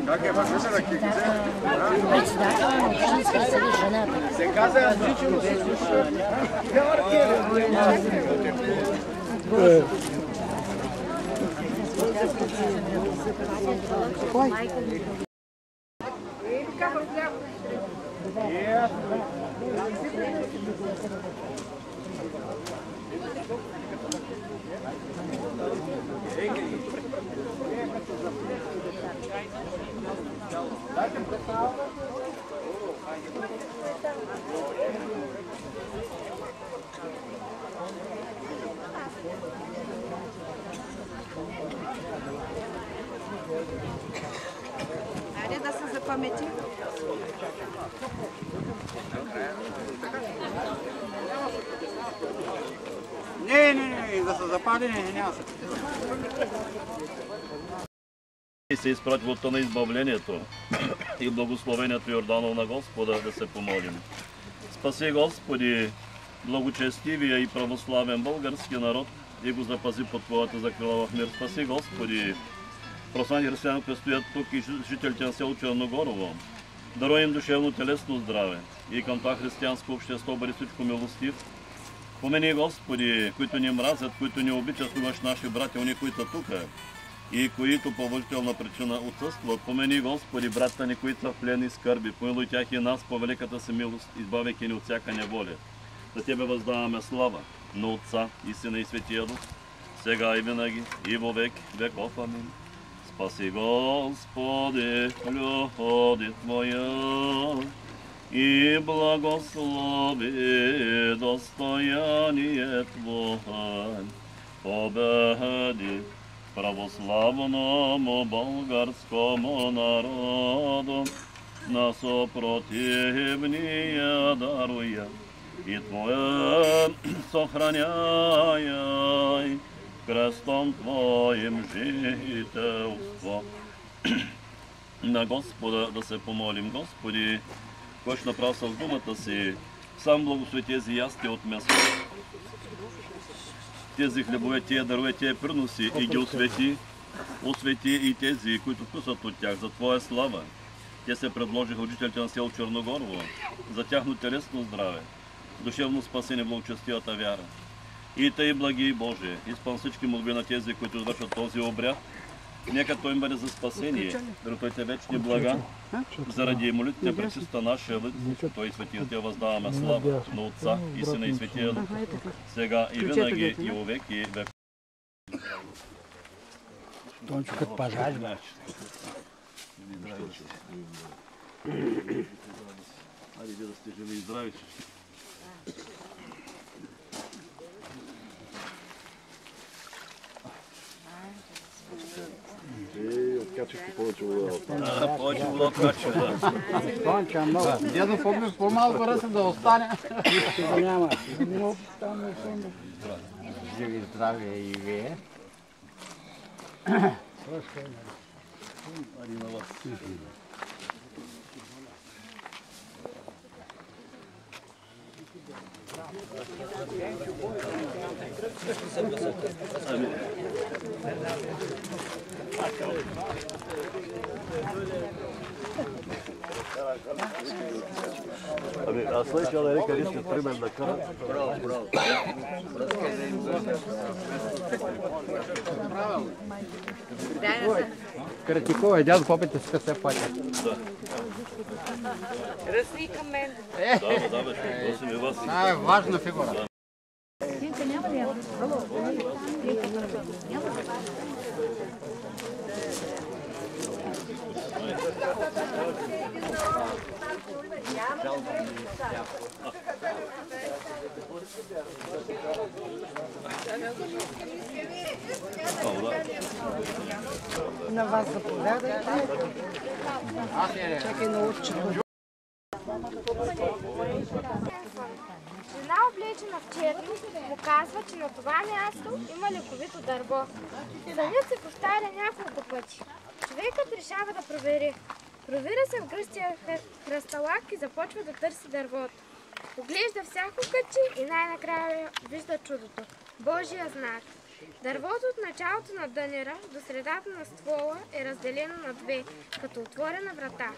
Как е въпроса на киките? Се каза, Айде да се запамети. Не, да се запади, няма се. И се изпратилото на избавлението и благословението Йорданов на Господа да се помолим. Спаси Господи, благочестивия и православен български народ и го запази под Твоята закрила в мир. Спаси Господи, православни християни, които стоят тук и жителите на село Черногорово. Даруй им душевно телесно здраве и към това християнско общество бъди всичко милостив. Помени Господи, които ни мразят, които ни обичат, имаш наши братя, които са тук и които по уважителна причина отсъстват. Помени Господи, братята ни, които са в плен и скърби. Помилуй тях и нас по великата си милост, избавяйки ни от всяка неволя. За Тебе въздаваме слава на Отца и Сина и Светия Дух, сега и винаги, и во век веков. Амин. Спаси Господи, люди Твоя, и благослови достояние Твое. Победи православному българскому народу на сопротивния даруя и Твое сохраняй крестом Твоим жителство. На Господа да се помолим. Господи, кой ще направи с думата си, сам благослови тези ясти от месо. Тези хлебове, тия дарове, тия приноси и ги освети. Освети и тези, които вкусат от тях, за Твоя слава. Те се предложиха от жителите на село Черногорово, за тяхно телесно здраве, душевно спасение, благочестивата вяра. И тъй, благи Боже, изпълни всички молби на тези, които извършват този обряд. Нека Той им бъде за спасение, да Твоите вечни блага, заради молитвите пречиста нашия лик, Той и Светия Те въздаваме слава на Отца и Сина и Светия Дух, сега и винаги и во веки век. Тончо като пожарва. Айде да сте живи и здрави. Откачихте повече вода. Повече вода откача, да. Тончо много. Дядо, помниш по-малко ръса да остане. Няма. Живи здраве и вие. Ами, аз слышал да река риска пример да кара. Браво. Кратикова, дядо, попите с късе пътя. Ръсни към мен. Да, бе, това си ми вас. Това е важна фигура. На вас заповядайте. Чакай на учето. Жена, облечена в черно, показва, че на това място има лековито дърво. Сънят се повтаря няколко пъти. Човекът решава да провери. Провира се в гръстия хръсталак и започва да търси дървото. Оглежда всяко кътче и най-накрая вижда чудото – Божия знак. Дървото от началото на дънера до средата на ствола е разделено на две, като отворена врата.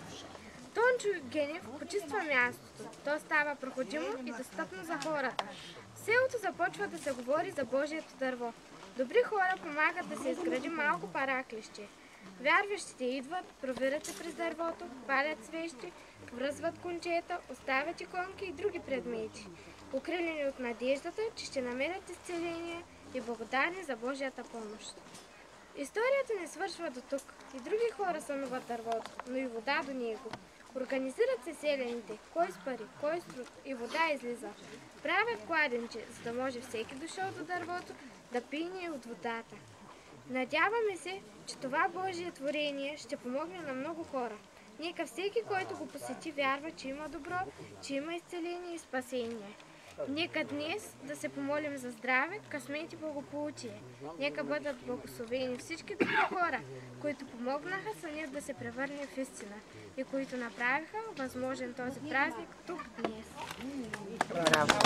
Тончо Генев почиства мястото. То става проходимо и достъпно за хората. В селото започва да се говори за Божието дърво. Добри хора помагат да се изгради малко параклище. Вярващите идват, провират се през дървото, палят свещи, връзват кончета, оставят иконки и други предмети, укрилени от надеждата, че ще намерят изцеление и благодарни за Божията помощ. Историята не свършва до тук. И други хора сънуват дървото, но и вода до него. Организират се селяните, кой с пари, кой с труд, и вода излиза. Правят кладенче, за да може всеки дошъл до дървото да пие от водата. Надяваме се, че това Божие творение ще помогне на много хора. Нека всеки, който го посети, вярва, че има добро, че има изцеление и спасение. Нека днес да се помолим за здраве, късмет и благополучие. Нека бъдат благословени всички добри хора, които помогнаха сънят да се превърне в истина и които направиха възможен този празник тук днес. Браво.